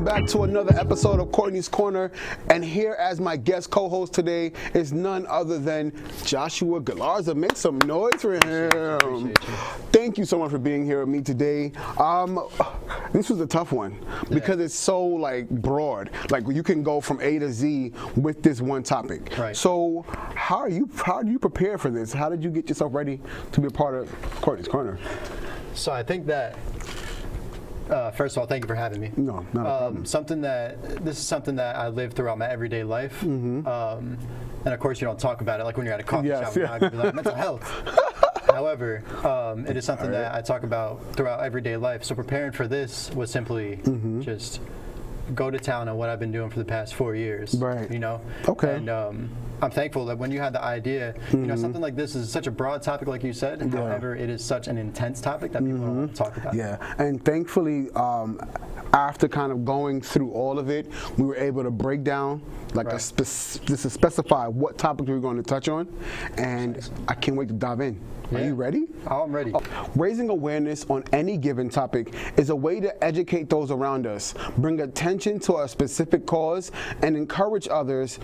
Welcome back to another episode of Courtney's Corner, and here as my guest co-host today is none other than Joshua Galarza. Make some noise for him. Thank you so much for being here with me today. This was a tough one because it's so like broad. Like you can go from A to Z with this one topic. Right. So how do you prepare for this? How did you get yourself ready to be a part of Courtney's Corner? So I think that first of all, thank you for having me. No, not a problem. This is something that I live throughout my everyday life. Mm-hmm. And of course, you don't talk about it like when you're at a coffee shop. You're not gonna be like mental health. However, it is something that I talk about throughout everyday life. So preparing for this was simply just go to town on what I've been doing for the past 4 years. Right. You know. Okay. And I'm thankful that when you had the idea, you know, something like this is such a broad topic, like you said. Yeah. However, it is such an intense topic that people don't want to talk about. Yeah, and thankfully, after kind of going through all of it, we were able to break down like just to specify what topics we were going to touch on, and I can't wait to dive in. Are you ready? Oh, I'm ready. Raising awareness on any given topic is a way to educate those around us, bring attention to a specific cause, and encourage others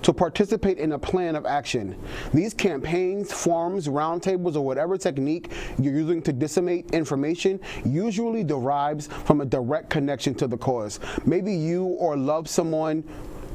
to participate in a plan of action. These campaigns, forums, roundtables, or whatever technique you're using to disseminate information usually derives from a direct connection to the cause. Maybe you or love someone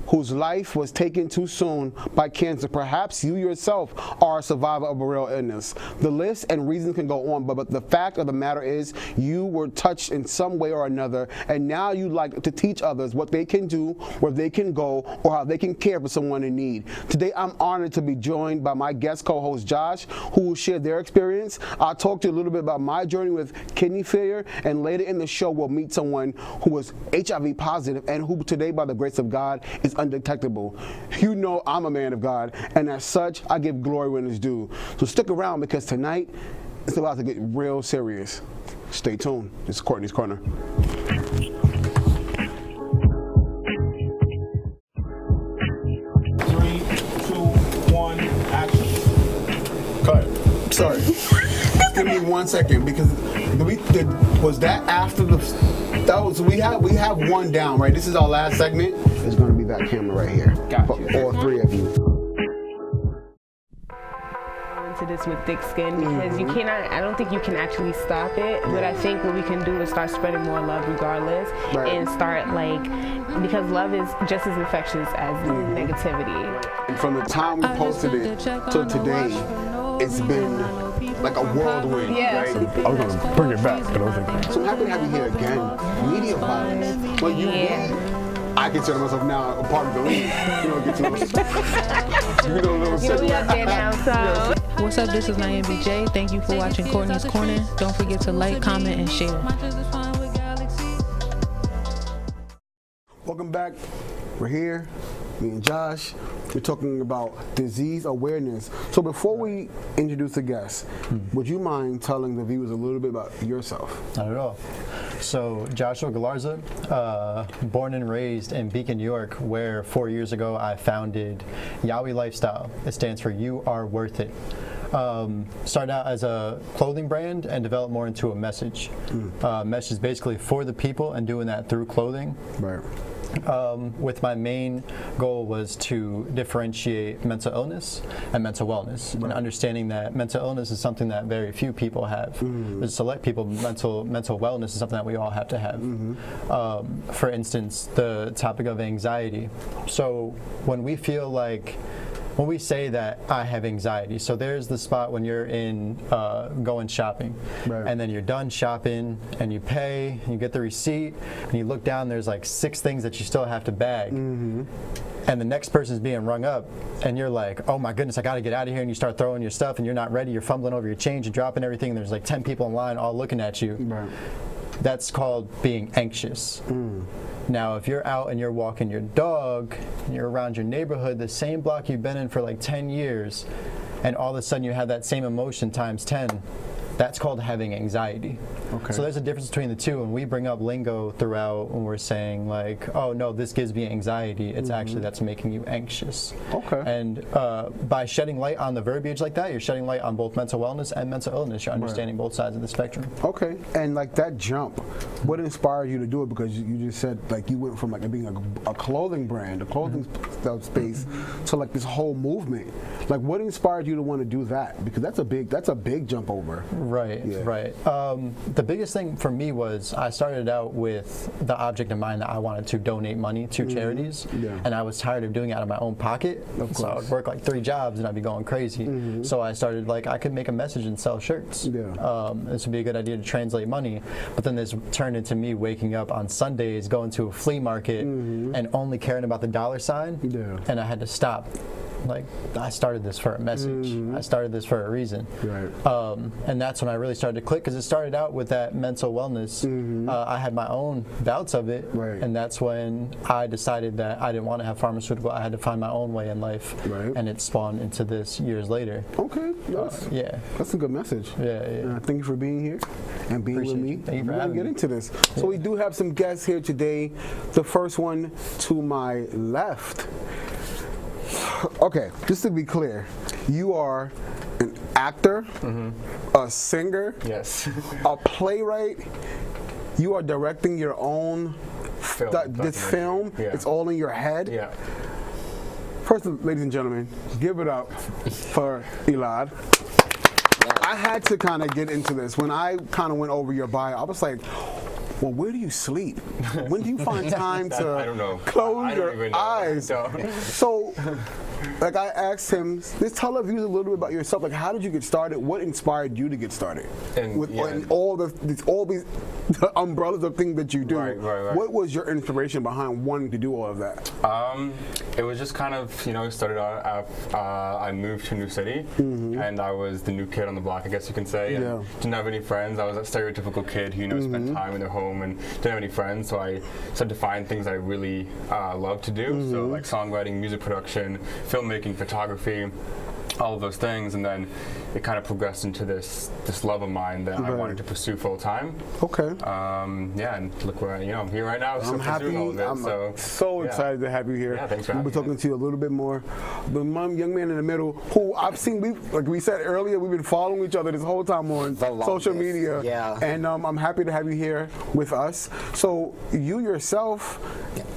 whose life was taken too soon by cancer. Perhaps you yourself are a survivor of a real illness. The list and reasons can go on, but the fact of the matter is you were touched in some way or another, and now you like to teach others what they can do, where they can go, or how they can care for someone in need. Today, I'm honored to be joined by my guest co-host, Josh, who will share their experience. I'll talk to you a little bit about my journey with kidney failure, and later in the show, we'll meet someone who was HIV positive and who today, by the grace of God, is undetectable. You know I'm a man of God, and as such, I give glory when it's due. So stick around because tonight, it's about to get real serious. Stay tuned. It's Courtney's Corner. 3, 2, 1, action. Cut. Sorry. Give me 1 second because was that after the... we have one down, right? This is our last segment. It's going to be that camera right here. Got for you. all three of you. Into this with thick skin because you cannot. I don't think you can actually stop it. But I think what we can do is start spreading more love, regardless, and start because love is just as infectious as negativity. And from the time we posted it till today, it's been like a whirlwind, right? I was going to bring it back, but I was like, so I'm happy to have you here again. Media violence. Well, I consider myself now a part of the league. You know, get to know we up there now, so. What's up? This is Nayan BJ. Thank you for watching Courtney's Corner. Don't forget to like, comment, and share. Welcome back. We're here, me and Josh. We're talking about disease awareness. So before we introduce the guest, would you mind telling the viewers a little bit about yourself? Not at all. So Joshua Galarza, born and raised in Beacon, New York, where 4 years ago I founded Yowie Lifestyle. It stands for You Are Worth It. Started out as a clothing brand and developed more into a message. Message basically for the people and doing that through clothing. Right. With my main goal was to differentiate mental illness and mental wellness, and understanding that mental illness is something that very few people have. There's select people. Mental wellness is something that we all have to have. For instance, the topic of anxiety. So when we feel like when we say that I have anxiety, so there's the spot when you're in going shopping, and then you're done shopping and you pay, and you get the receipt, and you look down, there's like 6 things that you still have to bag. And the next person's being rung up, and you're like, oh my goodness, I gotta get out of here, and you start throwing your stuff, and you're not ready, you're fumbling over your change and dropping everything, and there's like 10 people in line all looking at you. That's called being anxious. Now, if you're out and you're walking your dog, and you're around your neighborhood, the same block you've been in for like 10 years, and all of a sudden you have that same emotion times 10, that's called having anxiety. Okay. So there's a difference between the two, and we bring up lingo throughout when we're saying like, oh no, this gives me anxiety. It's actually that's making you anxious. Okay. And by shedding light on the verbiage like that, you're shedding light on both mental wellness and mental illness. You're understanding both sides of the spectrum. Okay, and like that jump, what inspired you to do it? Because you just said like you went from like being a clothing brand, a clothing space, to like this whole movement. Like, what inspired you to want to do that? Because that's a big jump over. Right, Yeah. right. The biggest thing for me was I started out with the object in mind that I wanted to donate money to charities, Yeah. and I was tired of doing it out of my own pocket. So I would work like 3 jobs and I'd be going crazy. So I started like I could make a message and sell shirts. Yeah. This would be a good idea to translate money. But then this turned into me waking up on Sundays, going to a flea market, and only caring about the dollar sign. Yeah. And I had to stop. Like, I started this for a message. I started this for a reason. Right. And that's when I really started to click, because it started out with that mental wellness. I had my own doubts of it, Right. and that's when I decided that I didn't want to have pharmaceutical. I had to find my own way in life, Right. and it spawned into this years later. Okay. Yeah. That's a good message. Yeah. Thank you for being here and being Appreciate with me. you. Thank you for We're gonna having get me. into this. So we do have some guests here today. The first one to my left. Okay, just to be clear, you are an actor, a singer, Yes. a playwright. You are directing your own Film, this film. Yeah. It's all in your head. Yeah. First, ladies and gentlemen, give it up for Elad. I had to kind of get into this. When I kind of went over your bio, I was like, well, where do you sleep? When do you find time to I don't know. close I don't your even know. eyes? Don't. So, like I asked him, just tell our viewers a little bit about yourself. Like, how did you get started? What inspired you to get started? And, With yeah. and all these umbrellas of things that you do. Right. What was your inspiration behind wanting to do all of that? It was just kind of, started out, I moved to a new city, and I was the new kid on the block, I guess you can say. And Yeah. didn't have any friends. I was a stereotypical kid who, spent time in their home and didn't have any friends, so I started to find things I really love to do. So like songwriting, music production, filmmaking, photography, all of those things, and then it kind of progressed into this love of mine that I wanted to pursue full time. Okay. And look where I'm here right now. I'm happy. All of it, I'm so yeah. excited to have you here. Yeah, thanks for We'll having be talking to you a little bit more. The young man in the middle, who I've seen, like we said earlier, we've been following each other this whole time on social media. Yeah. And I'm happy to have you here with us. So you yourself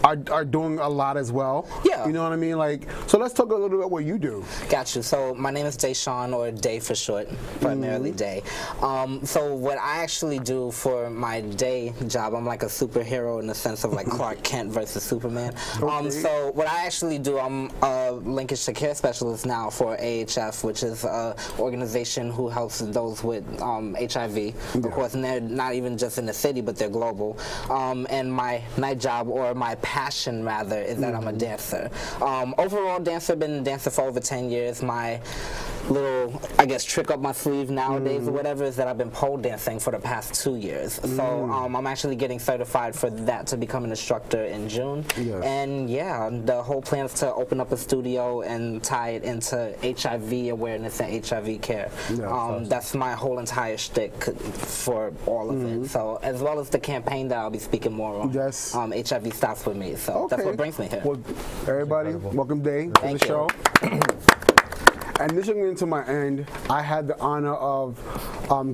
are doing a lot as well. Yeah. You know what I mean? Like, so let's talk a little bit about what you do. Got you. So my name is Deshaun, or Day for short, primarily Day. So what I actually do for my day job, I'm like a superhero in the sense of like Clark Kent versus Superman. So what I actually do, I'm a linkage to care specialist now for AHF, which is an organization who helps those with HIV. Of course, and they're not even just in the city, but they're global. And my night job, or my passion rather, is that I'm a dancer. Overall dancer, been a dancer for over 10 years. My little, I guess, trick up my sleeve nowadays or whatever is that I've been pole dancing for the past 2 years. So I'm actually getting certified for that to become an instructor in June. Yes. And yeah, the whole plan is to open up a studio and tie it into HIV awareness and HIV care. That's my whole entire shtick for all of it. So as well as the campaign that I'll be speaking more on. Yes. HIV stops with me. So that's what brings me here. Well, everybody, welcome Day to Thank the you. show. And initially into my end, I had the honor of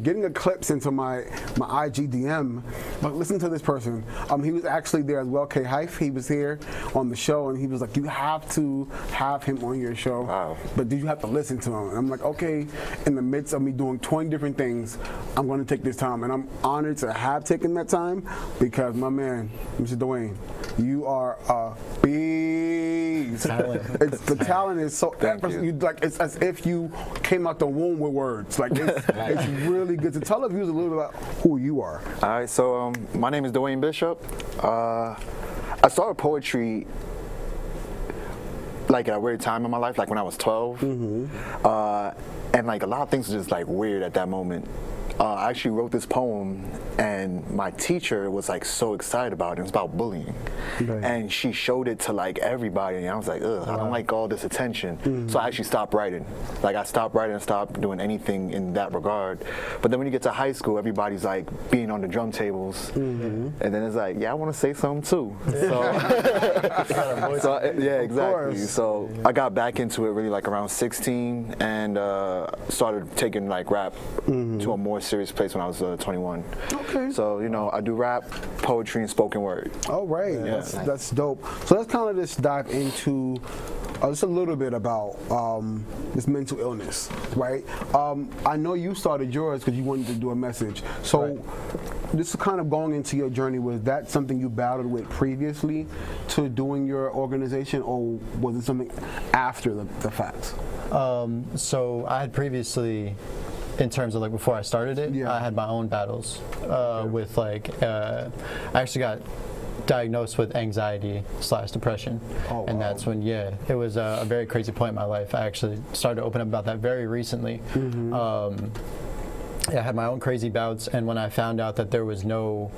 getting a clips into my IG DM. But listen to this person. He was actually there as well. K Hype. He was here on the show, and he was like, "You have to have him on your show." Wow. But did you have to listen to him? And I'm like, okay. In the midst of me doing 20 different things, I'm going to take this time, and I'm honored to have taken that time because my man, Mr. Dwayne, you are a beast. The talent is so. It's as if you came out the womb with words. Like it's really good. To tell the viewers a little bit about who you are. All right, so my name is Dwayne Bishop. I started poetry like at a weird time in my life, like when I was 12. And like a lot of things were just like weird at that moment. I actually wrote this poem, and my teacher was like so excited about it. It was about bullying, and she showed it to like everybody, and I was like, ugh, I don't like all this attention. So I actually stopped writing. Like I stopped writing and stopped doing anything in that regard. But then when you get to high school, everybody's like being on the drum tables, and then it's like, yeah, I want to say something too. Yeah, exactly. So I got back into it really like around 16, and started taking like rap to a more serious place when I was 21. Okay. So I do rap, poetry, and spoken word. All right, that's dope. So let's kind of just dive into just a little bit about this mental illness, right? I know you started yours because you wanted to do a message. So this is kind of going into your journey. Was that something you battled with previously to doing your organization, or was it something after the fact? So I had previously, in terms of like before I started it, I had my own battles with like, I actually got diagnosed with anxiety/depression, and that's when it was a very crazy point in my life. I actually started to open up about that very recently. I had my own crazy bouts, and when I found out that there was no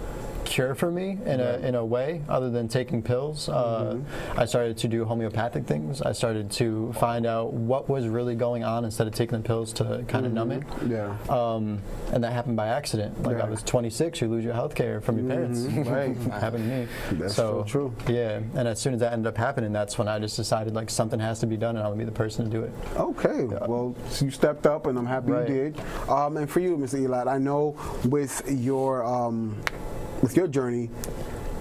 cure for me in a way other than taking pills, I started to do homeopathic things. I started to find out what was really going on instead of taking the pills to kind of numb it. And that happened by accident. Like I was 26, you lose your health care from your parents. Happened to me. That's so true. Yeah, and as soon as that ended up happening, that's when I just decided like something has to be done, and I'm gonna be the person to do it. Okay, well, so you stepped up, and I'm happy you did. And for you, Mr. Eli, I know with your journey,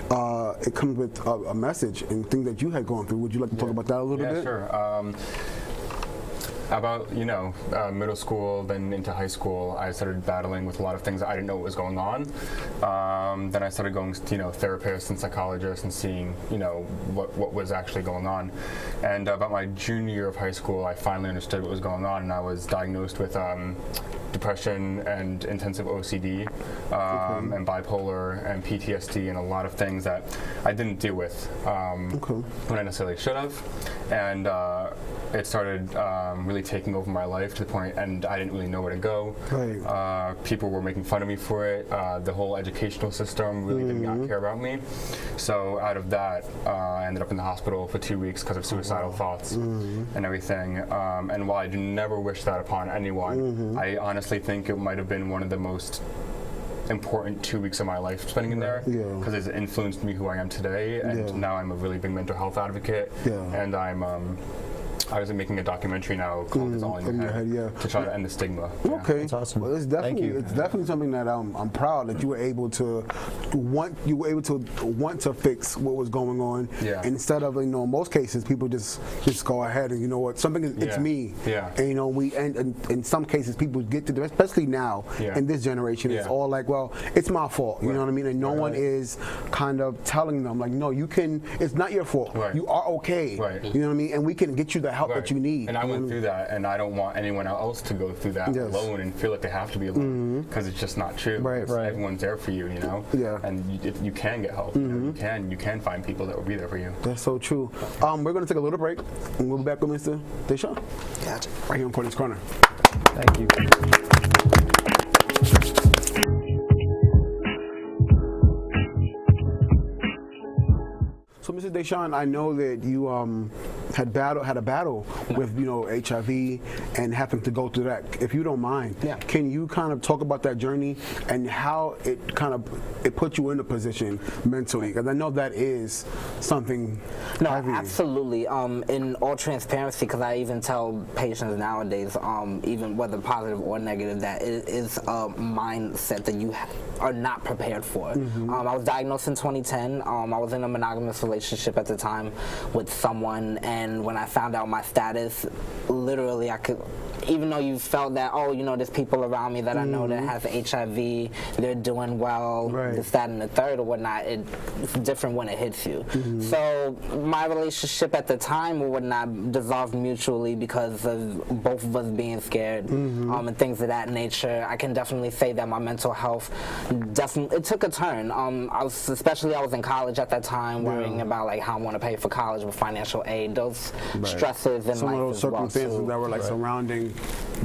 it comes with a message and things that you had gone through. Would you like to talk about that a little bit? Yeah, sure. About middle school, then into high school, I started battling with a lot of things that I didn't know what was going on. Then I started going to therapists and psychologists and seeing what was actually going on. And about my junior year of high school, I finally understood what was going on, and I was diagnosed with depression and intensive OCD, and bipolar and PTSD, and a lot of things that I didn't deal with when I necessarily should have. And it started really taking over my life to the point, and I didn't really know where to go. People were making fun of me for it. The whole educational system really did not care about me. So out of that, I ended up in the hospital for 2 weeks because of suicidal thoughts and everything. And while I do never wish that upon anyone, I honestly think it might have been one of the most important 2 weeks of my life spending in there, because it's influenced me who I am today, and now I'm a really big mental health advocate, and I was making a documentary now called "It's All in Your Head" to try to end the stigma. Okay, that's awesome. Well, it's definitely something that I'm proud that you were able to want to fix what was going on. And instead of in most cases people just go ahead and it's me. And in some cases people get to especially now in this generation it's all like, well, it's my fault. You know what I mean? And no one is kind of telling them like, no, you can. It's not your fault. You are okay. You know what I mean? And we can get you the help that you need. And I went through that, and I don't want anyone else to go through that alone and feel like they have to be alone, because it's just not true. Everyone's there for you, and you can get help. You can find people that will be there for you. That's so true. We're going to take a little break, and we'll be back with Mr. Deshaun. Gotcha. Right here on Courtney's Corner. Thank you. So, Mr. Deshaun, I know that you had a battle with HIV and having to go through that. If you don't mind, can you kind of talk about that journey and how it put you in a position mentally? Because I know that is something. No, heavy. Absolutely. In all transparency, because I even tell patients nowadays, even whether positive or negative, that it is a mindset that you are not prepared for. I was diagnosed in 2010. I was in a monogamous relationship at the time with someone, and when I found out my status, literally I could, even though you felt that, there's people around me that I know that has HIV, they're doing well, this, that, and the third or whatnot, it's different when it hits you. So my relationship at the time would not dissolve mutually because of both of us being scared and things of that nature. I can definitely say that my mental health it took a turn. I was in college at that time, worrying about like how I want to pay for college with financial aid, those stresses in life as well too. circumstances that were like surrounding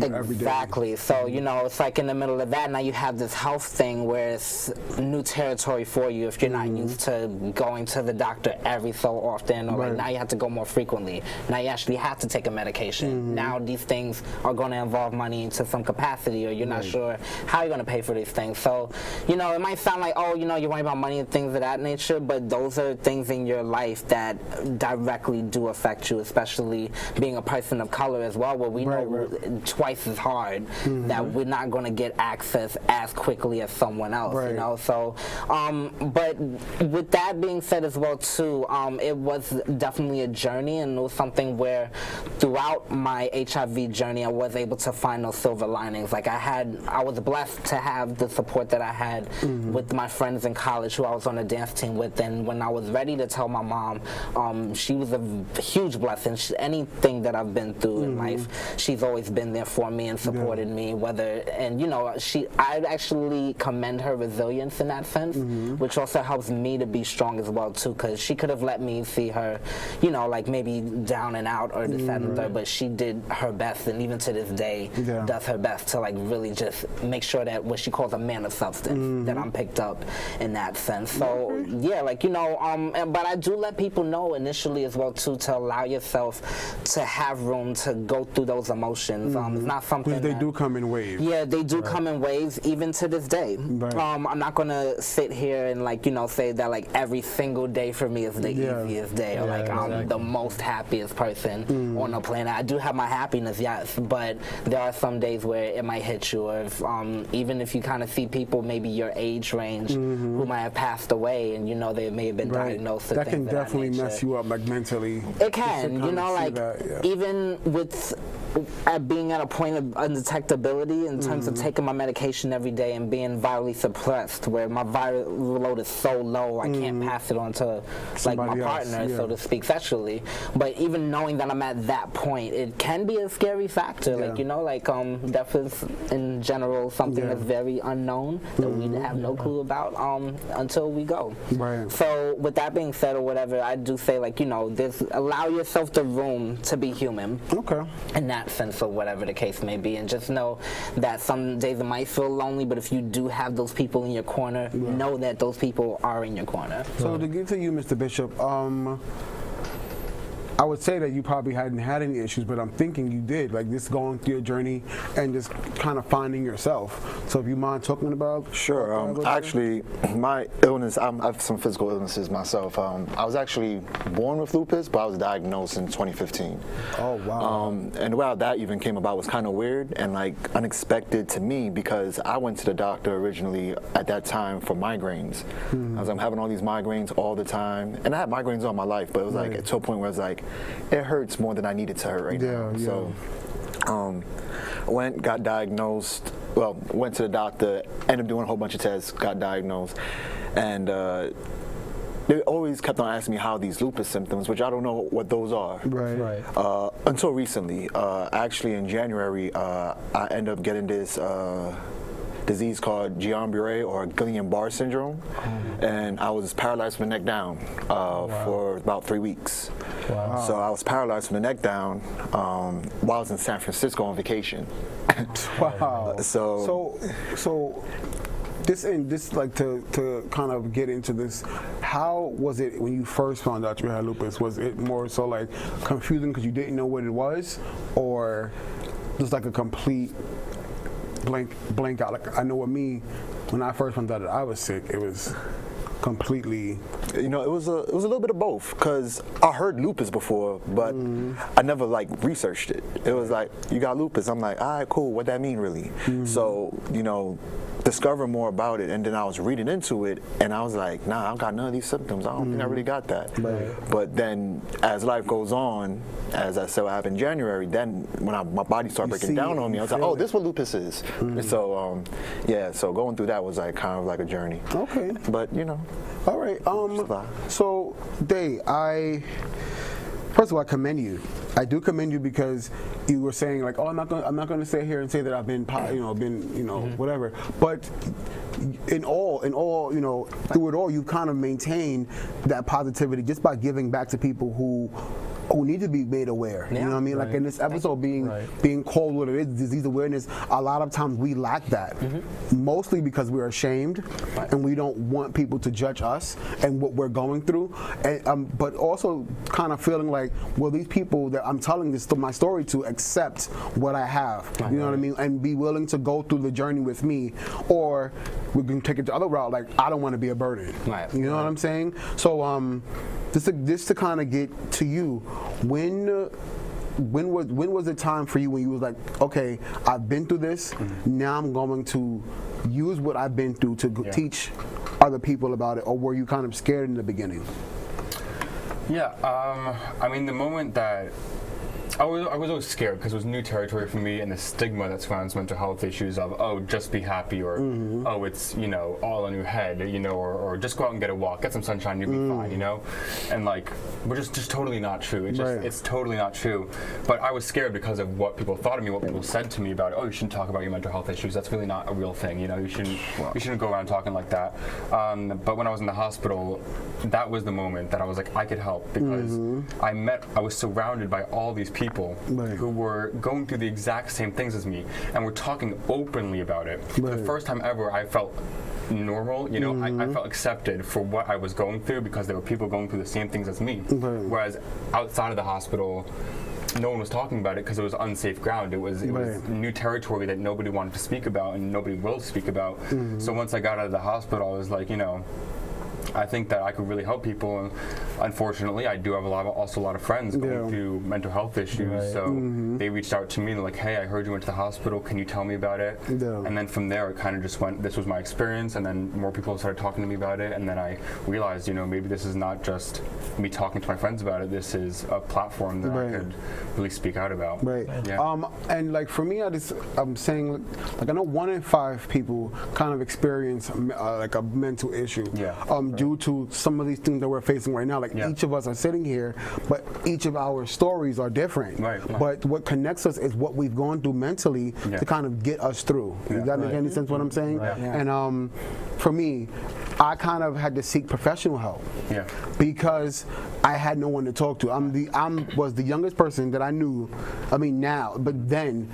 you every day. Exactly. So, you know, it's like in the middle of that, now you have this health thing where it's new territory for you if you're not used to going to the doctor every so often, or like now you have to go more frequently. Now you actually have to take a medication. Now these things are going to involve money to some capacity, or you're not sure how you're going to pay for these things. So, you know, it might sound like, oh, you know, you're worrying about money and things of that nature, but those are things in your life that directly do affect you, especially being a person of color as well, where we know twice as hard that we're not going to get access as quickly as someone else, you know. So, but with that being said as well too, it was definitely a journey, and it was something where throughout my HIV journey I was able to find those silver linings. Like I was blessed to have the support that I had with my friends in college who I was on a dance team with, and when I was ready to tell my mom, she was a huge blessing. Anything that I've been through in life, she's always been there for me and supported me, and you know, I actually commend her resilience in that sense, which also helps me to be strong as well too, because she could have let me see her, you know, like maybe down and out or this, that, and third, but she did her best, and even to this day does her best to like really just make sure that what she calls a man of substance, that I'm picked up in that sense. So yeah, like, you know, but I do let people know initially as well too, to allow yourself to have room to go through those emotions. It's not something they do come in waves. Yeah, they do come in waves, even to this day. I'm not gonna sit here and, like, you know, say that like every single day for me is the easiest day, or like I'm the most happiest person on the planet. I do have my happiness, yes, but there are some days where it might hit you, or if, even if you kind of see people maybe your age range who might have passed away, and you know they may have been diagnosed with that things can definitely mess you up, like mentally. It can, you know, like even with being at a point of undetectability in terms of taking my medication every day and being virally suppressed, where my viral load is so low I can't pass it on to like my partner, so to speak, sexually. But even knowing that I'm at that point, it can be a scary factor. Like, you know, like death is in general something that's very unknown, that we have no clue about until we go. So with that being said, or whatever, I do say, like, you know, allow yourself the room to be human. And that sense, or whatever the case may be, and just know that some days it might feel lonely, but if you do have those people in your corner, know that those people are in your corner. So to get to you, Mr. Bishop, I would say that you probably hadn't had any issues, but I'm thinking you did, like this going through your journey and just kind of finding yourself. So if you mind talking about actually, my illness, I have some physical illnesses myself. I was actually born with lupus, but I was diagnosed in 2015. Oh, wow. And the way that even came about was kind of weird and like unexpected to me, because I went to the doctor originally at that time for migraines. I'm having all these migraines all the time, and I had migraines all my life, but it was like to a point where it's like, it hurts more than I need it to hurt right now. So got diagnosed, went to the doctor, ended up doing a whole bunch of tests, got diagnosed, and they always kept on asking me how these lupus symptoms, which I don't know what those are. Until recently, actually in January, I ended up getting this disease called Guillain-Barré, or Guillain-Barré syndrome, and I was paralyzed from the neck down for about 3 weeks. So I was paralyzed from the neck down while I was in San Francisco on vacation. So this like to kind of get into this, how was it when you first found out you had lupus? Was it more so like confusing because you didn't know what it was, or just like a complete blank out? Like, I know with me, when I first found out that I was sick, it was completely, you know, it was a little bit of both, because I heard lupus before, but I never like researched it. It was like, you got lupus. I'm like, all right, cool, what that mean really? So, you know, discover more about it, and then I was reading into it, and I was like, nah, I don't got none of these symptoms. I don't think I really got that. But then as life goes on, as I said what happened in January, then when my body started breaking down on me, I was like, oh, this is what lupus is. So so going through that was like kind of like a journey. But you know. All right. So Day, first of all, I commend you. I do commend you, because you were saying like, oh, I'm not going to sit here and say that I've been, whatever. But in all, you know, through it all, you've kind of maintained that positivity just by giving back to people who who need to be made aware. You know what I mean? Like in this episode being called what it is, disease awareness, a lot of times we lack that. Mostly because we're ashamed and we don't want people to judge us and what we're going through. And, but also kind of feeling like, will these people that I'm telling my story to accept what I have? You know what I mean? And be willing to go through the journey with me, or we can take it the other route, like I don't want to be a burden. You know what I'm saying? So just to kind of get to you, when was the time for you when you was like, okay, I've been through this, now I'm going to use what I've been through to teach other people about it, or were you kind of scared in the beginning? Yeah, I mean, the moment that I was always scared because it was new territory for me, and the stigma that surrounds mental health issues of, oh, just be happy, or oh, it's, you know, all in your head, you know, or just go out and get a walk, get some sunshine, you'll be fine, you know, and like, we're just totally not true. It's just it's totally not true. But I was scared because of what people thought of me, what people said to me about, oh, you shouldn't talk about your mental health issues. That's really not a real thing, you know. You shouldn't go around talking like that. But when I was in the hospital, that was the moment that I was like, I could help, because I was surrounded by all these people who were going through the exact same things as me, and were talking openly about it. For the first time ever, I felt normal, you know. I felt accepted for what I was going through, because there were people going through the same things as me. Whereas outside of the hospital, no one was talking about it because it was unsafe ground. It was new territory that nobody wanted to speak about and nobody will speak about. So once I got out of the hospital, I was like, you know, I think that I could really help people, and unfortunately, I do have also a lot of friends going through mental health issues. So they reached out to me and they're like, "Hey, I heard you went to the hospital. Can you tell me about it?" And then from there, it kind of just went. This was my experience, and then more people started talking to me about it, and then I realized, you know, maybe this is not just me talking to my friends about it. This is a platform that I could really speak out about. Yeah. And like for me, I'm saying, like I know 1 in 5 people kind of experience like a mental issue. Due to some of these things that we're facing right now. Like each of us are sitting here, but each of our stories are different. But what connects us is what we've gone through mentally to kind of get us through. Does that make any sense what I'm saying? And for me, I kind of had to seek professional help because I had no one to talk to. I was the youngest person that I knew, I mean now, but then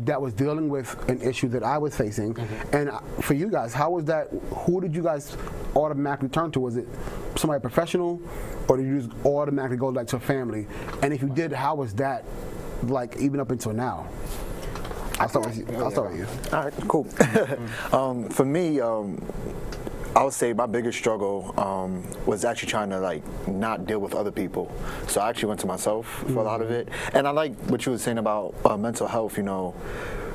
that was dealing with an issue that I was facing. And for you guys, how was that? Who did you guys automatically turn to? Was it somebody professional, or did you just automatically go like to family? And if you did, how was that like even up until now? I'll start with you. All right, cool. For me, I would say my biggest struggle was actually trying to like not deal with other people. So I actually went to myself for a lot of it. And I like what you were saying about mental health, you know.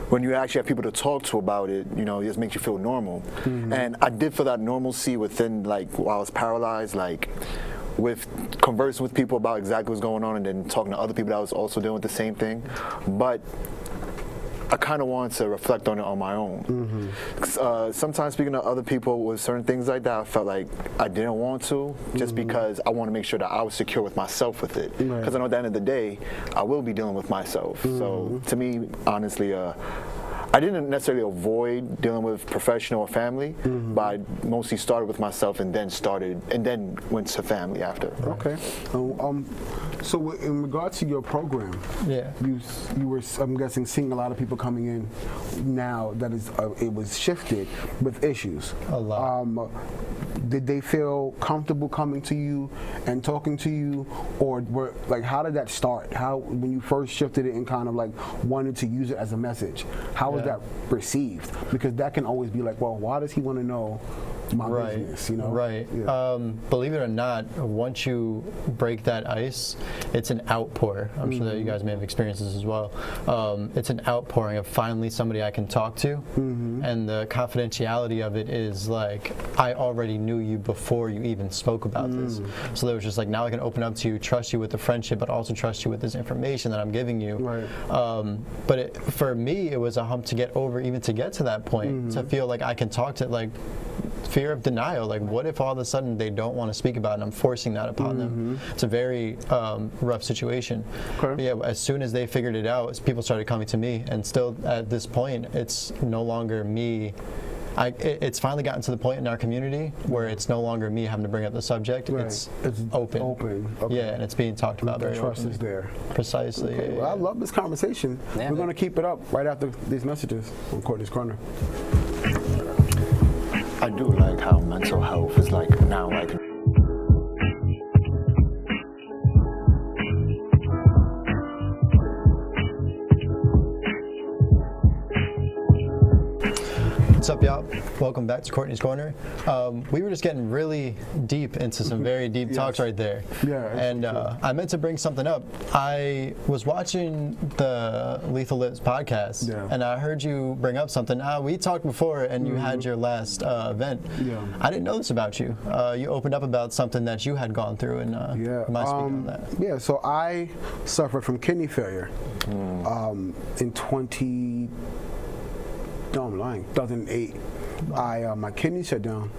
When you actually have people to talk to about it, you know, it just makes you feel normal. And I did feel that normalcy within, like, while I was paralyzed, like, with conversing with people about exactly what's going on, and then talking to other people that was also dealing with the same thing. But I kind of wanted to reflect on it on my own. Sometimes speaking to other people with certain things like that, I felt like I didn't want to, just because I want to make sure that I was secure with myself with it. Because I know at the end of the day, I will be dealing with myself. So to me, honestly, I didn't necessarily avoid dealing with professional or family, but I mostly started with myself and then went to family after. Okay. So in regards to your program, you were, I'm guessing, seeing a lot of people coming in now that it was shifted with issues. A lot. Did they feel comfortable coming to you and talking to you, or how did that start? How, when you first shifted it and kind of like wanted to use it as a message, how was that received? Because that can always be like, well, why does he want to know my business, you know? Believe it or not, once you break that ice, it's an outpour. I'm sure that you guys may have experienced this as well. It's an outpouring of finally somebody I can talk to, and the confidentiality of it is like, I already knew you before you even spoke about this. So there was just like, now I can open up to you, trust you with the friendship, but also trust you with this information that I'm giving you. But for me, it was a hump to get over, even to get to that point, to feel like I can talk to, like, fear of denial. Like, what if all of a sudden they don't want to speak about it and I'm forcing that upon them? It's a very rough situation. But yeah, as soon as they figured it out, people started coming to me, and still at this point, it's no longer me it's finally gotten to the point in our community where it's no longer me having to bring up the subject. Right. It's open. Okay. Yeah, and it's being talked about The very trust openly. is there. Precisely. Okay, Yeah, well, I yeah. love this conversation. Yeah. We're going to keep it up right after these messages on Courtney's Corner. I do like how mental health is like now like What's up, y'all? Welcome back to Courtney's Corner. We were just getting really deep into some very deep talks right there. Yeah, it's And I meant to bring something up. I was watching the Lethal Lips podcast, Yeah. and I heard you bring up something. We talked before, and you had your last event. Yeah. I didn't know this about you. You opened up about something that you had gone through, and Yeah. you might speak on that. Yeah, so I suffered from kidney failure in 2008. My kidney shut down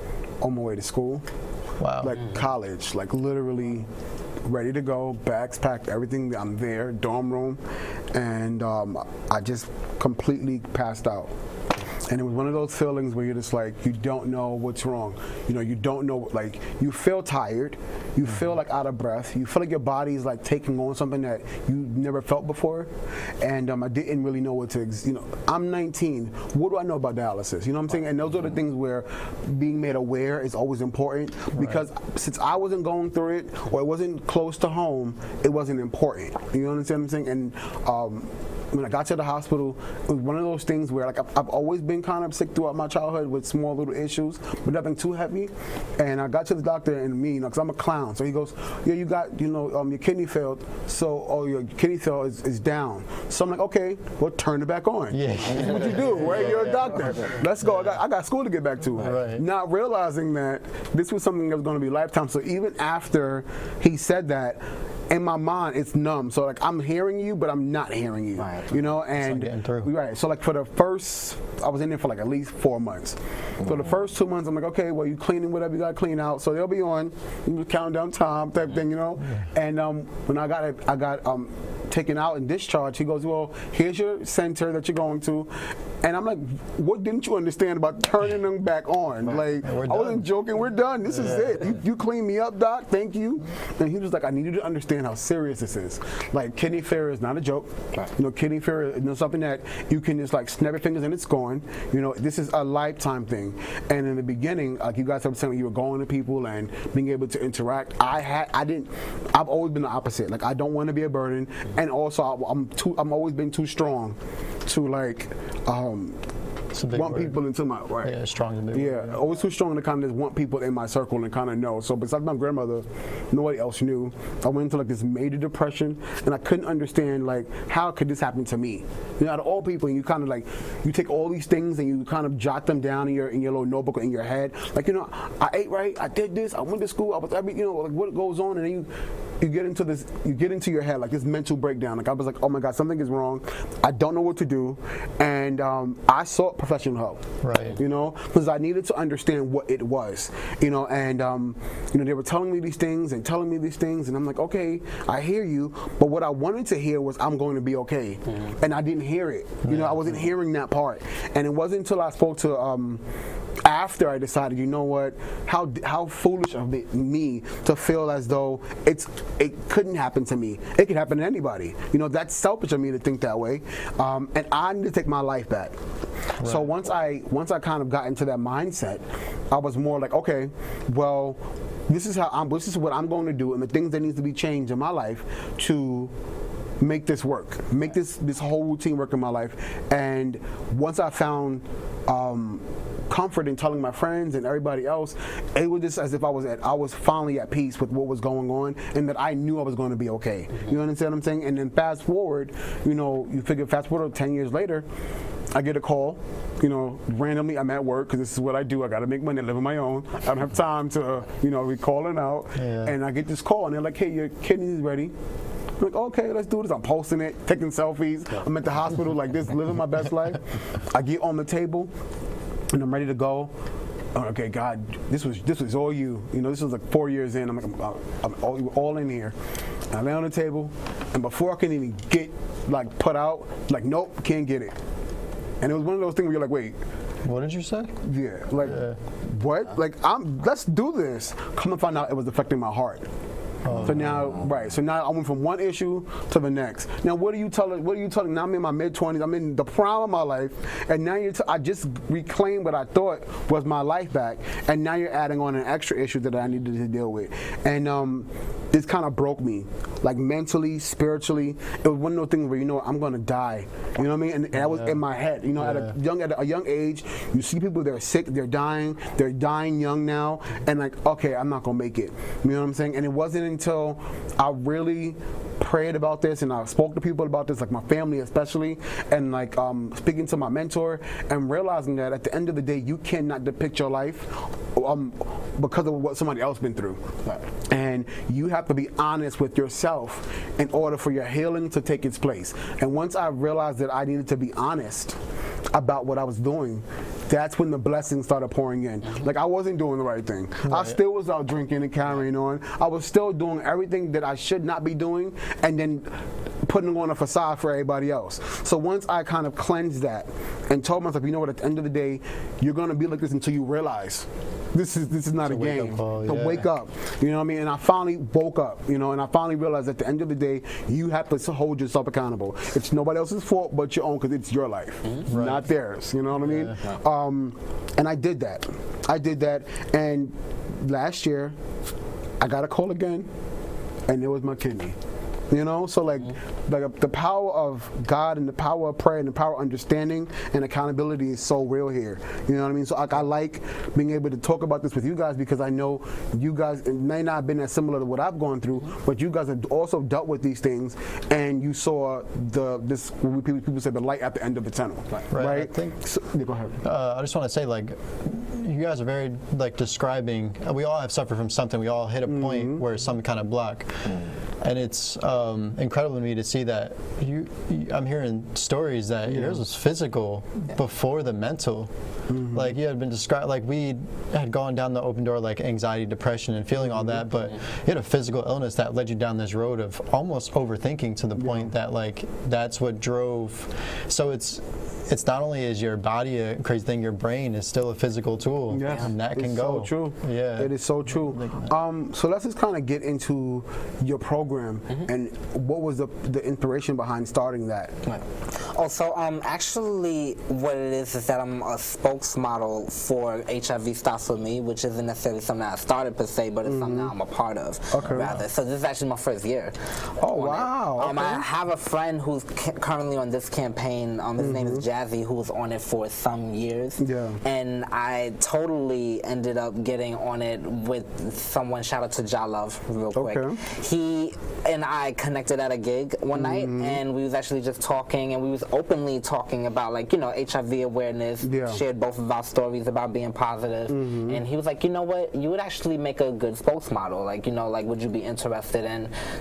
on my way to school, Wow. like college, like literally ready to go, bags packed, everything. I'm there, dorm room, and I just completely passed out. And it was one of those feelings where you're just like, you don't know what's wrong. You know, you don't know, like, you feel tired, you feel like out of breath, you feel like your body's like taking on something that you never felt before. And I didn't really know what to, I'm 19, what do I know about dialysis? You know what I'm saying? And those are the things where being made aware is always important, because since I wasn't going through it, or it wasn't close to home, it wasn't important. You know what I'm saying? And when I got to the hospital, it was one of those things where, like, I've always been kind of sick throughout my childhood with small little issues, but nothing too heavy. And I got to the doctor, and me, because I'm a clown, so he goes, yeah, you got, your kidney failed, so, your kidney fail is down. So I'm like, okay, well, turn it back on. Yeah. That's what you do, right? You're a doctor. Let's go. I got school to get back to. Right. Not realizing that this was something that was going to be lifetime. So even after he said that, in my mind, it's numb. So like, I'm hearing you, but I'm not hearing you. Right. And getting through. right. So like, for the first, I was in there for like at least 4 months. So the first 2 months, I'm like, okay, well, you cleaning whatever you got to clean out. So they'll be on countdown time type thing, And when I got taken out and discharged, he goes, well, here's your center that you're going to. And I'm like, what didn't you understand about turning them back on? Like, we're I done. wasn't joking, we're done. This is it. You clean me up, doc, thank you. And he was like, I need you to understand how serious this is. Like, kidney failure is not a joke. Kidney failure is something that you can just like snap your fingers and it's gone. This is a lifetime thing. And in the beginning, like you guys were saying, you were going to people and being able to interact. I've always been the opposite. Like, I don't want to be a burden. And also, I'm always been too strong to like, It's a big want word. people into my right. Yeah, strong is a big word. Yeah, always too strong to kind of just want people in my circle and kind of know. So besides my grandmother, nobody else knew. I went into like this major depression, and I couldn't understand like how could this happen to me? Out of all people, and you kind of like you take all these things and you kind of jot them down in your little notebook or in your head. Like I ate right, I did this, I went to school, I was like what goes on, and then you get into this, you get into your head like this mental breakdown. Like I was like, oh my God, something is wrong. I don't know what to do, and I sought professional help. Right. Because I needed to understand what it was. And they were telling me these things, and I'm like, okay, I hear you, but what I wanted to hear was I'm going to be okay, and I didn't hear it. I wasn't hearing that part, and it wasn't until I spoke to. After I decided, how foolish of me to feel as though it couldn't happen to me. It could happen to anybody. That's selfish of me to think that way. And I need to take my life back. Right. So once I kind of got into that mindset, I was more like, okay, well, this is what I'm going to do, and the things that needs to be changed in my life to make this work, make this whole routine work in my life. And once I found comfort in telling my friends and everybody else, it was just as if I was finally at peace with what was going on, and that I knew I was going to be okay. You understand what I'm saying? And then fast forward, you figure fast forward 10 years later, I get a call, randomly. I'm at work because this is what I do. I got to make money, live on my own. I don't have time to, be calling out. Yeah. And I get this call, and they're like, hey, your kidney is ready. I'm like, okay, let's do this. I'm posting it, taking selfies. I'm at the hospital like this, living my best life. I get on the table, and I'm ready to go. Okay, God, this was all you. This was like 4 years in. I'm like, I'm all in here. And I lay on the table, and before I can even get like put out, like, nope, can't get it. And it was one of those things where you're like, wait, What did you say? Yeah, like, what? Like, let's do this. Come to find out it was affecting my heart. So now, so now I went from one issue to the next. Now, what are you telling? Now I'm in my mid-20s. I'm in the prime of my life, and now I just reclaimed what I thought was my life back, and now you're adding on an extra issue that I needed to deal with, and this kind of broke me, like mentally, spiritually. It was one of those things where I'm gonna die. You know what I mean? And that was in my head. At a young age, you see people that are sick, they're dying young now, and like, okay, I'm not gonna make it. You know what I'm saying? And it wasn't until I really prayed about this and I spoke to people about this, like my family especially, and like speaking to my mentor and realizing that at the end of the day you cannot depict your life because of what somebody else been through. And you have to be honest with yourself in order for your healing to take its place. And once I realized that I needed to be honest about what I was doing, that's when the blessings started pouring in. Like, I wasn't doing the right thing. I still was out drinking and carrying on. I was still doing everything that I should not be doing and then putting on a facade for everybody else. So once I kind of cleansed that and told myself, you know what, at the end of the day, you're gonna be like this until you realize this is not a game. To wake up, you know what I mean? And I finally woke up, and I finally realized at the end of the day, you have to hold yourself accountable. It's nobody else's fault but your own, because it's your life, not theirs. You know what I mean? And I did that. And last year, I got a call again, and it was my kidney. So like the power of God and the power of prayer and the power of understanding and accountability is so real here. You know what I mean? So like, I like being able to talk about this with you guys, because I know you guys, it may not have been as similar to what I've gone through, but you guys have also dealt with these things, and you saw people say the light at the end of the tunnel. Right? I think. So, go ahead. I just want to say, like, you guys are very describing. We all have suffered from something. We all hit a point where some kind of block. And it's incredible to me to see that I'm hearing stories that yours was physical before the mental. Like, you had been described, like we had gone down the open door, like anxiety, depression, and feeling all that, but you had a physical illness that led you down this road of almost overthinking to the point that, like, that's what drove. So it's not only is your body a crazy thing, your brain is still a physical tool, and that can go. So true. Yeah, it is so true. So let's just kind of get into your program and what was the inspiration behind starting that. So actually, what it is that I'm a spokesmodel for HIV Stops With Me, which isn't necessarily something that I started per se, but it's something that I'm a part of. Rather. So this is actually my first year. Oh wow! I have a friend who's currently on this campaign. His name is Jazzy, who was on it for some years. And I totally ended up getting on it with someone. Shout out to Ja Love, real quick. He and I connected at a gig one night, and we was actually just talking, and we was openly talking about, like, HIV awareness. Shared both of our stories about being positive, and he was like, you know what, you would actually make a good spokesmodel. Like, like, would you be interested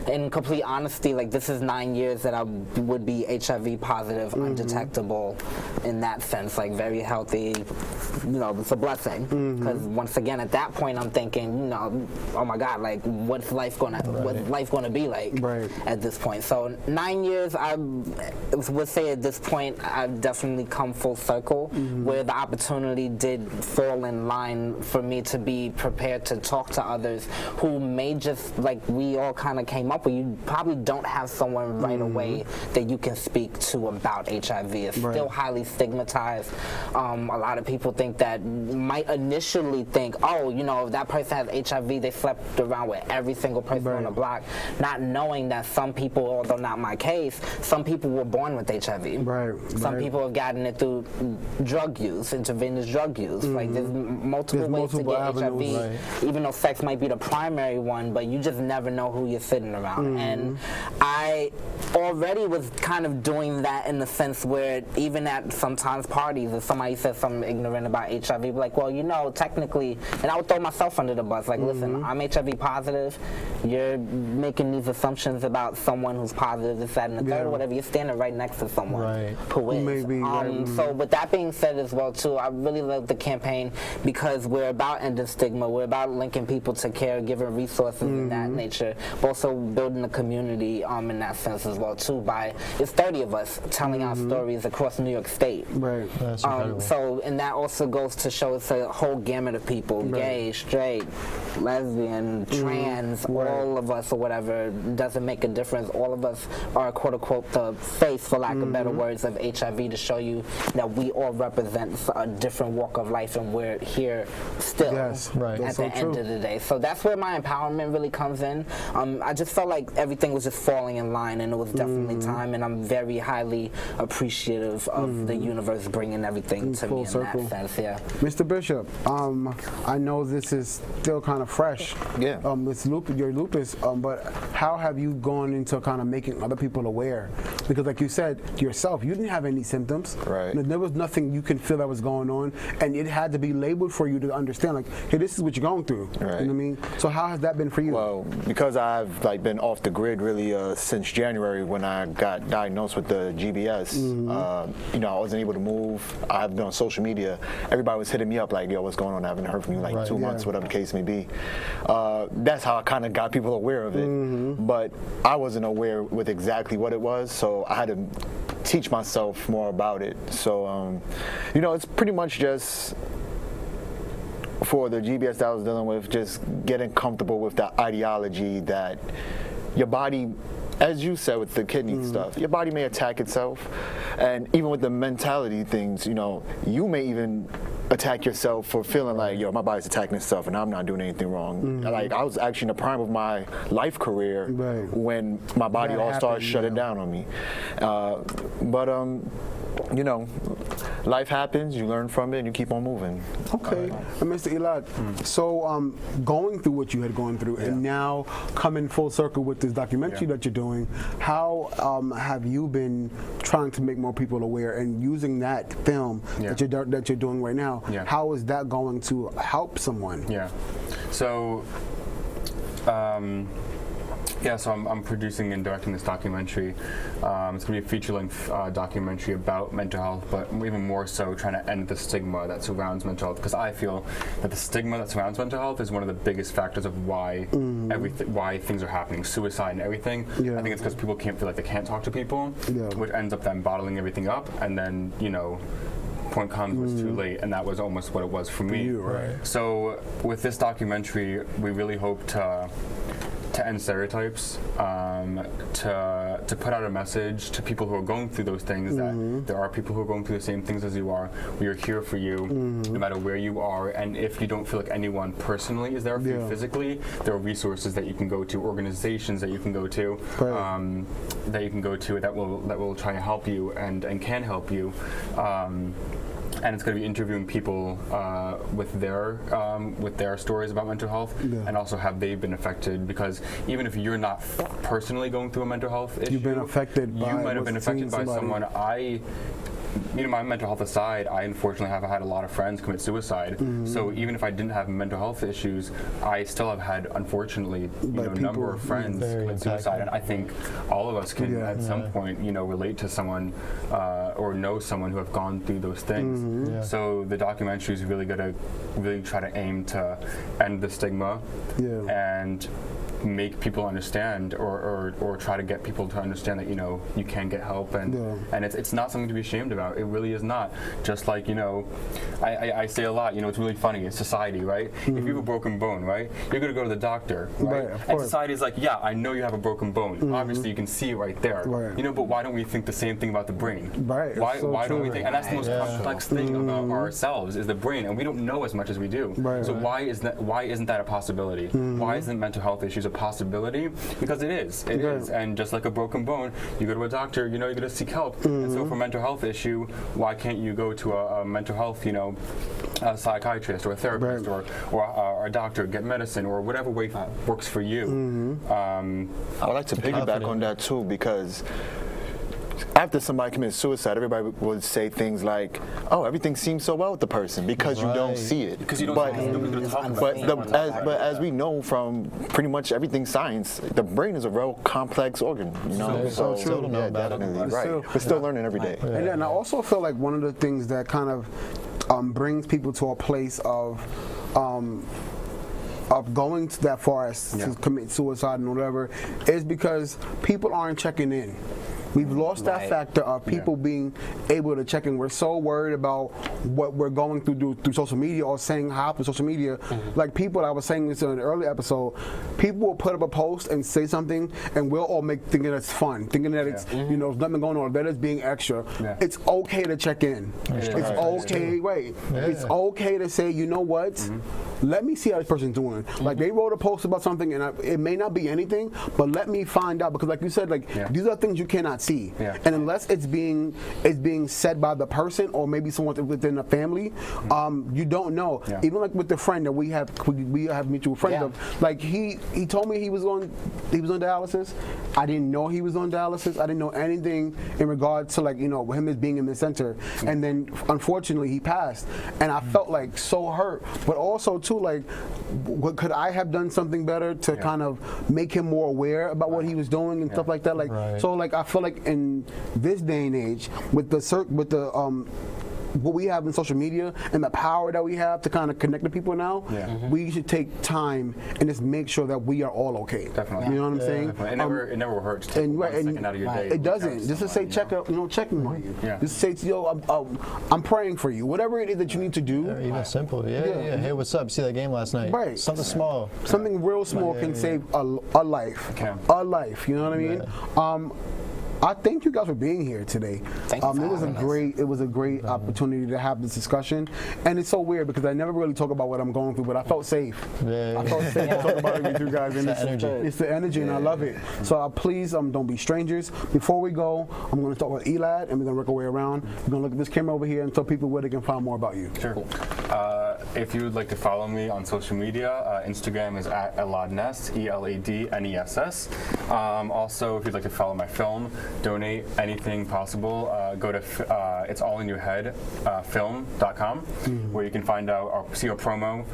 in complete honesty, like, this is 9 years that I would be HIV positive, undetectable in that sense, like, very healthy. It's a blessing, because once again at that point I'm thinking, oh my God, like, what's life gonna be like at this point? So 9 years, I would say at this point I've definitely come full circle, where the opportunity did fall in line for me to be prepared to talk to others who may just, like we all kind of came up with, you probably don't have someone right away that you can speak to about HIV. It's still highly stigmatized. A lot of people might initially think, oh, if that person has HIV, they slept around with every single person on the block, not knowing that some people, although not my case, some people were born with HIV. Some people have gotten it through drug use, intravenous drug use. Like, there's multiple ways to get HIV, even though sex might be the primary one, but you just never know who you're sitting around. And I already was kind of doing that in the sense where even at sometimes parties, if somebody says something ignorant about HIV, be like, well, technically, and I would throw myself under the bus, like, listen, I'm HIV positive, you're making these assumptions about someone who's positive, this, that, and the third, whatever, you're standing right next to someone someone Right. who is. Maybe, right. So with that being said as well too, I really love the campaign because we're about ending stigma. We're about linking people to care, giving resources in that nature, but also building a community in that sense as well too. It's 30 of us telling our stories across New York State. Right. That's incredible. So, and that also goes to show it's a whole gamut of people, gay, straight, lesbian, trans, all of us or whatever, doesn't make a difference. All of us are quote unquote the face, for lack of better words, of HIV to show you that we all represent a different walk of life and we're here still Yes, right. at That's the so end true. of the day. So that's where my empowerment really comes in. I just felt like everything was just falling in line and it was definitely time, and I'm very highly appreciative of the universe bringing everything to Full me in circle. that sense, yeah. Mr. Bishop, I know this is still kind of fresh. Yeah. It's your lupus, but how have you gone into kind of making other people aware? Because like you said yourself, you didn't have any symptoms. Right. There was nothing you can feel that was going on, and it had to be labeled for you to understand, like, hey, this is what you're going through. Right. You know what I mean? So how has that been for you? Well, because I've been off the grid really since January when I got diagnosed with the GBS. I wasn't able to move. I've been on social media. Everybody was hitting me up like, yo, what's going on? I haven't heard from you in like 2 months, whatever the case may be. That's how I kind of got people aware of it. But I wasn't aware with exactly what it was, so I had to teach myself more about it. So, it's pretty much just for the GBS that I was dealing with, just getting comfortable with the ideology that your body, as you said with the kidney stuff, your body may attack itself. And even with the mentality things, you may even attack yourself for feeling like, yo, my body's attacking itself and I'm not doing anything wrong. Like, I was actually in the prime of my life career when my body That all started happened, shutting down on me. Life happens, you learn from it, and you keep on moving. Okay, and Mr. Elad, so going through what you had gone through and now coming full circle with this documentary that you're doing, how have you been trying to make more people aware and using that film that you're doing right now? How is that going to help someone? Yeah. So. So I'm producing and directing this documentary. It's going to be a feature-length documentary about mental health, but even more so trying to end the stigma that surrounds mental health, because I feel that the stigma that surrounds mental health is one of the biggest factors of why why things are happening, suicide and everything. I think it's because people can't feel like they can't talk to people, which ends up them bottling everything up, and then, point comes was too late, and that was almost what it was for me. So with this documentary, we really hope to end stereotypes, to put out a message to people who are going through those things that there are people who are going through the same things as you are. We are here for you, no matter where you are, and if you don't feel like anyone personally is there for you physically, there are resources that you can go to, organizations that you can go to, that will try and help you and can help you. And it's going to be interviewing people with their stories about mental health, and also have they been affected, because even if you're not personally going through a mental health issue, You've been affected by you might have been affected by somebody. someone. My mental health aside, I unfortunately have had a lot of friends commit suicide. So even if I didn't have mental health issues, I still have had, unfortunately, a number of friends commit suicide. And I think all of us can, at some point, relate to someone or know someone who have gone through those things. So the documentary is really going to try to aim to end the stigma and make people understand, or try to get people to understand that you can get help, and it's not something to be ashamed about. It really is not. Just like I say a lot, it's really funny. It's society, right? If you have a broken bone, right, you're gonna go to the doctor, right? And society is like, yeah, I know you have a broken bone. Obviously, you can see it right there. But why don't we think the same thing about the brain? Why don't we think? And that's the most complex thing about ourselves, is the brain, and we don't know as much as we do. So why isn't that a possibility? Why isn't mental health issues a possibility? Because it is. It is. And just like a broken bone, you go to a doctor, you're going to seek help. And so for a mental health issue, why can't you go to a mental health, a psychiatrist or a therapist or a doctor, get medicine, or whatever way works for you? I would like to piggyback on that too, because after somebody commits suicide, everybody would say things like, "Oh, everything seems so well with the person," because you don't see it. Because you don't see it. Nobody's gonna talk about it. But as we know from pretty much everything science, the brain is a real complex organ. You know, so still don't know about it. definitely, right. We're still learning every day. And then I also feel like one of the things that kind of brings people to a place of going to that far as to commit suicide and whatever is because people aren't checking in. We've lost that factor of people being able to check in. We're so worried about what we're going through social media or saying hi through social media. Like people, I was saying this in an early episode, people will put up a post and say something and we'll all thinking it's fun, thinking that it's, you know, there's nothing going on, that it's being extra. It's okay to check in. It's okay, it's okay to say, you know what? Let me see how this person's doing. Like they wrote a post about something and it may not be anything, but let me find out because like you said, like these are things you cannot see. And unless it's being said by the person or maybe someone within the family, you don't know. Even like with the friend that we have mutual friends of, like he told me he was on dialysis. I didn't know he was on dialysis. I didn't know anything in regards to like, you know, him as being in the center. And then unfortunately he passed. And I felt like so hurt, but also too like, could I have done something better to kind of make him more aware about what he was doing and stuff like that? Like so like I feel like in this day and age with the what we have in social media and the power that we have to kind of connect to people now, we should take time and just make sure that we are all okay. Definitely. You know what I'm saying? It never hurts to take one second out of your day. It doesn't. Just to say checking on you. Just say, yo, I'm praying for you. Whatever it is that you need to do. Even simple. Hey, what's up? See that game last night? Right. Something small. Something real small can save a life. A life. You know what I mean? I thank you guys for being here today. Thank you it was a great opportunity to have this discussion, and it's so weird because I never really talk about what I'm going through, but I felt safe. I felt safe to talk about it with you guys, and it's the energy, and I love it. So please, don't be strangers. Before we go, I'm going to talk with Elad, and we're going to work our way around. We're going to look at this camera over here and tell people where they can find more about you. Sure. If you would like to follow me on social media, Instagram is at Eladness, ELADNESS. Also, if you'd like to follow my film, donate anything possible, go to it's all in your head film.com where you can find out or see our promo,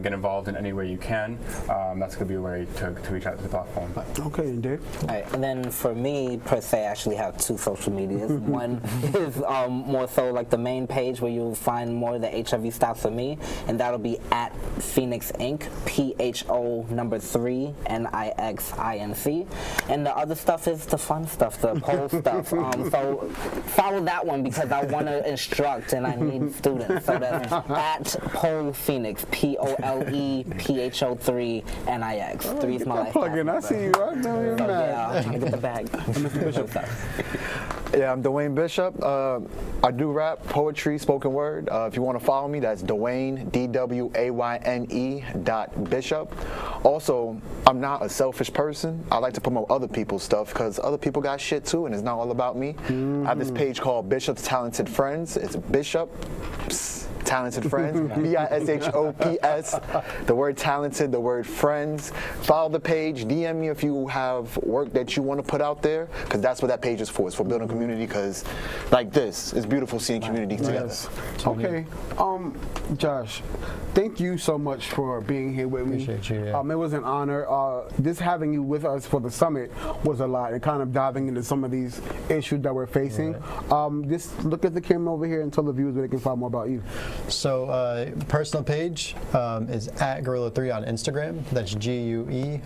get involved in any way you can. That's going to be a way to reach out to the platform. Okay, and Dave? All right, and then for me, per se, I actually have two social medias. One is more so like the main page where you'll find more of the HIV stats for me, and that'll be at Phoenix Inc. PHO3 NIXINC. And the other stuff is the fun stuff, the poll stuff. So follow that one because I want to instruct and I need students. So that's at Poll Phoenix, POLEPHO3 NIX. Three's my life. Plug-in. I see you. I know you're mad. Yeah, I'm trying to get the bag. Mr. Bishop. Yeah, I'm Dwayne Bishop. I do rap, poetry, spoken word. If you want to follow me, that's Dwayne, DWAYNE.Bishop. Also, I'm not a selfish person. I like to promote other people's stuff because other people got shit too, and it's not all about me. I have this page called Bishop's Talented Friends. It's Bishop's Talented Friends, BISHOPS, the word talented, the word friends. Follow the page, DM me if you have work that you want to put out there, because that's what that page is for. It's for building community, because like this, it's beautiful seeing community together. Okay, Josh, thank you so much for being here with me. Appreciate you, it was an honor. Just having you with us for the summit was a lot, and kind of diving into some of these issues that we're facing. Just look at the camera over here and tell the viewers where they can find more about you. So personal page is at Gorilla3 on Instagram. That's GUERILLA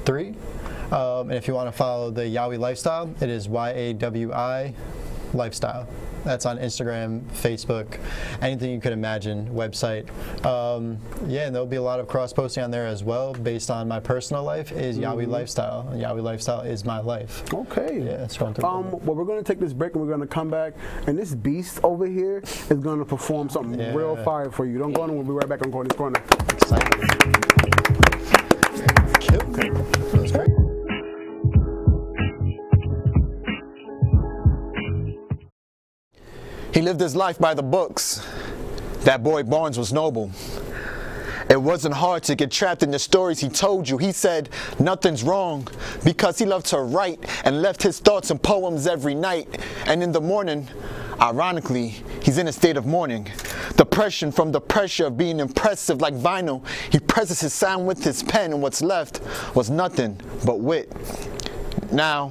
3. And if you want to follow the Yawi lifestyle, it is YAWI lifestyle. That's on Instagram, Facebook, anything you could imagine, website. Yeah, and there'll be a lot of cross-posting on there as well. Based on my personal life is Yawi lifestyle. Yawi lifestyle is my life. Okay. Yeah, it's going through. Well, we're going to take this break and we're going to come back, and this beast over here is going to perform something real fire for you. Don't go anywhere. We'll be right back on Courtney's Corner. Excited. Killed it. That was great. He lived his life by the books. That boy Barnes was noble. It wasn't hard to get trapped in the stories he told you. He said nothing's wrong because he loved to write and left his thoughts in poems every night. And in the morning, ironically, he's in a state of mourning. Depression from the pressure of being impressive like vinyl. He presses his sound with his pen, and what's left was nothing but wit. Now,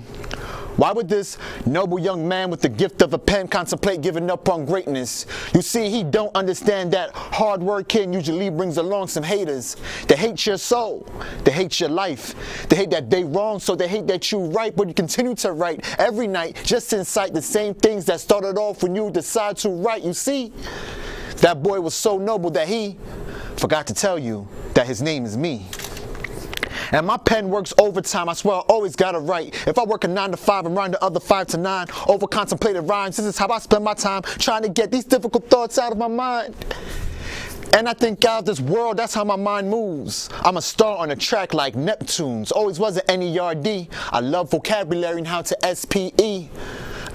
why would this noble young man with the gift of a pen contemplate giving up on greatness? You see, he don't understand that hard working usually brings along some haters. They hate your soul. They hate your life. They hate that they wrong, so they hate that you right, but you continue to write every night just to incite the same things that started off when you decide to write. You see, that boy was so noble that he forgot to tell you that his name is me. And my pen works overtime, I swear I always gotta write. If I work a 9 to 5 and rhyme the other 5 to 9, over contemplated rhymes, this is how I spend my time, trying to get these difficult thoughts out of my mind. And I think out of this world, that's how my mind moves. I'm a star on a track like Neptune's, always wasn't NERD. I love vocabulary and how to SPE.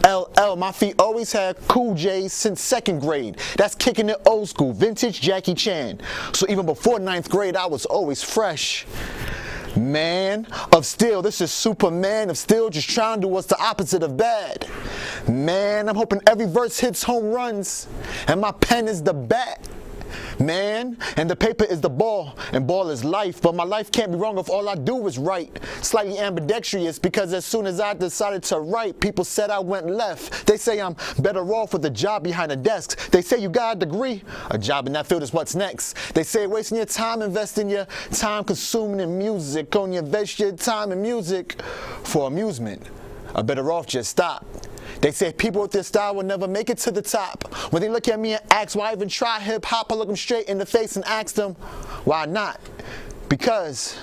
LL, my feet always had cool J's since 2nd grade. That's kicking it old school, vintage Jackie Chan. So even before 9th grade, I was always fresh. Man of Steel, this is Superman of Steel, just trying to do what's the opposite of bad. Man, I'm hoping every verse hits home runs, and my pen is the bat. Man, and the paper is the ball, and ball is life, but my life can't be wrong if all I do is write. Slightly ambidextrous, because as soon as I decided to write, people said I went left. They say I'm better off with a job behind a desk. They say you got a degree, a job in that field is what's next. They say wasting your time, investing your time consuming in music, only invest your time in music for amusement. I'm better off just stop. They say people with this style will never make it to the top. When they look at me and ask why I even try hip-hop, I look them straight in the face and ask them, why not? Because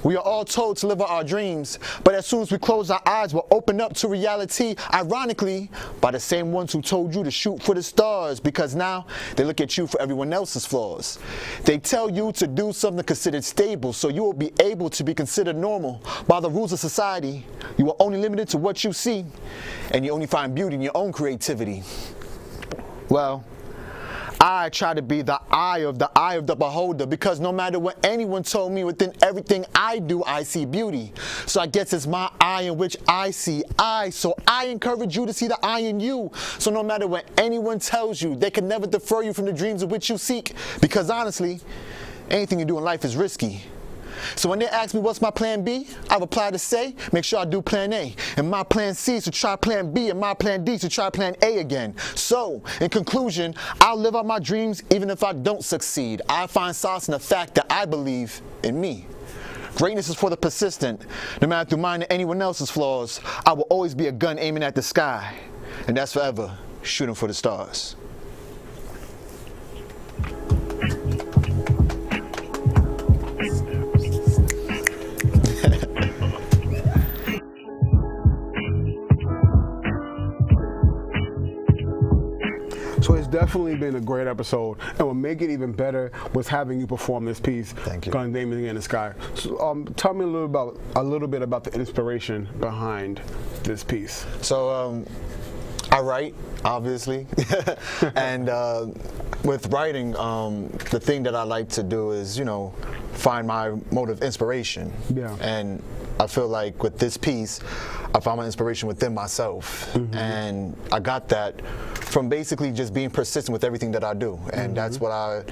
we are all told to live out our dreams, but as soon as we close our eyes, we'll open up to reality, ironically, by the same ones who told you to shoot for the stars, because now they look at you for everyone else's flaws. They tell you to do something considered stable, so you will be able to be considered normal. By the rules of society, you are only limited to what you see, and you only find beauty in your own creativity. Well, I try to be the eye of the beholder, because no matter what anyone told me, within everything I do, I see beauty. So I guess it's my eye in which I see I. So I encourage you to see the eye in you. So no matter what anyone tells you, they can never defer you from the dreams of which you seek. Because honestly, anything you do in life is risky. So when they ask me what's my plan B, I reply to say, make sure I do plan A. And my plan C is to try plan B, and my plan D is to try plan A again. So, in conclusion, I'll live out my dreams even if I don't succeed. I find solace in the fact that I believe in me. Greatness is for the persistent. No matter through mine or anyone else's flaws, I will always be a gun aiming at the sky. And that's forever shooting for the stars. So it's definitely been a great episode, and what make it even better was having you perform this piece. Thank you. Guns Aiming in the Sky. So, tell me a little bit about the inspiration behind this piece. So I write, obviously, and with writing, the thing that I like to do is, find my mode of inspiration. Yeah. And I feel like with this piece, I found my inspiration within myself, and I got that from basically just being persistent with everything that I do, and that's what I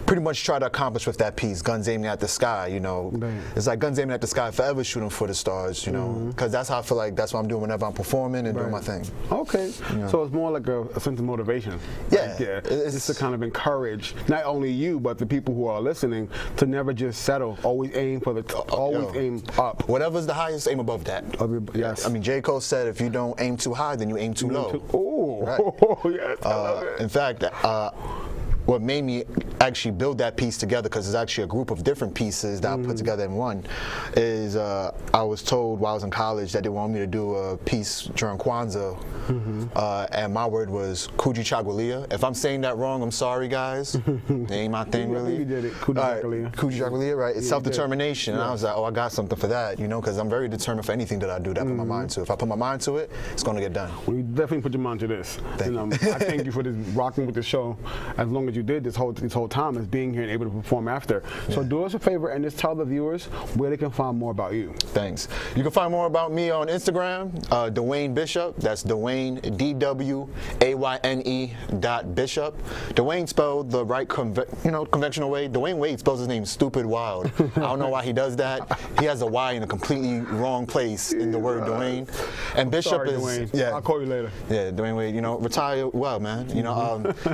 pretty much try to accomplish with that piece, Guns Aiming at the Sky. Right. It's like guns aiming at the sky, forever shooting for the stars. Because that's how I feel like that's what I'm doing whenever I'm performing and doing my thing. Okay, so it's more like a sense of motivation. Yeah, like, it's just to kind of encourage not only you but the people who are listening to never just settle. Always aim for aim up. Whatever's the highest, aim above that. Yes. I mean, J. Cole said, if you don't aim too high, then you aim too low. Oh, Right. Yes. I love it. In fact, what made me actually build that piece together, because it's actually a group of different pieces that I put together in one, is I was told while I was in college that they wanted me to do a piece during Kwanzaa, and my word was Kuji Chagwalia. If I'm saying that wrong, I'm sorry, guys. It ain't my thing, really. You did it, Kuji Chagwalia. Kuji Chagwalia, right? It's self-determination, and I was like, oh, I got something for that, because I'm very determined for anything that I do that I put my mind to. If I put my mind to it, it's going to get done. Well, you definitely put your mind to this. Thank you. I thank you for this rocking with the show. As long as you did this whole time is being here and able to perform after. So do us a favor and just tell the viewers where they can find more about you. Thanks. You can find more about me on Instagram, Dwayne Bishop. That's Dwayne, DWAYNE.Bishop. Dwayne spelled the right conventional way. Dwayne Wade spells his name stupid wild. I don't know why he does that. He has a Y in a completely wrong place in the word Dwayne. And Bishop Sorry, is Dwayne. yeah. I'll call you later. Yeah, Dwayne Wade. Retire well, man.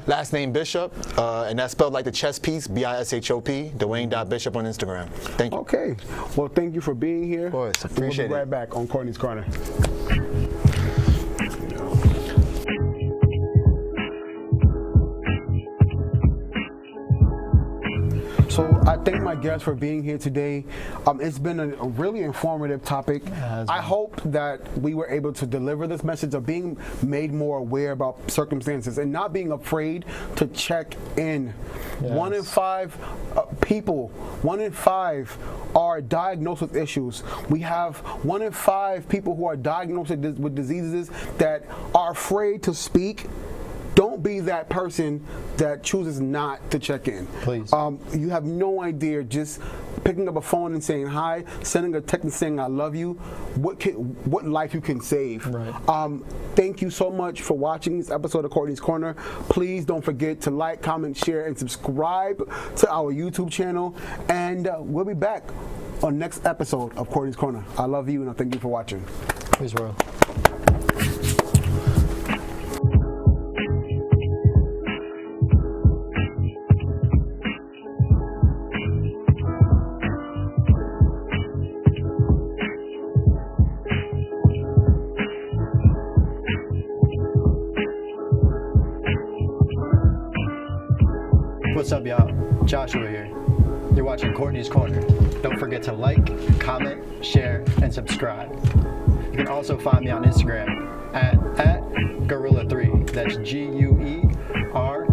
Last name Bishop, and that's spelled like the chess piece, Bishop. Dwayne.Bishop on Instagram. Thank you. Okay. Well, thank you for being here. Of course, appreciate We'll be right it. back on Courtney's Corner. So I thank my guests for being here today. It's been a really informative topic. I hope that we were able to deliver this message of being made more aware about circumstances and not being afraid to check in. Yes. 1 in 5 people, 1 in 5 are diagnosed with issues. We have 1 in 5 people who are diagnosed with diseases that are afraid to speak. Don't be that person that chooses not to check in. Please. You have no idea, just picking up a phone and saying hi, sending a text and saying I love you, what life you can save. Right. Thank you so much for watching this episode of Courtney's Corner. Please don't forget to like, comment, share, and subscribe to our YouTube channel. And we'll be back on next episode of Courtney's Corner. I love you and I thank you for watching. Peace, world. What's up, y'all? Joshua here. You're watching Courtney's Corner. Don't forget to like, comment, share, and subscribe. You can also find me on Instagram at Gorilla3. That's GUER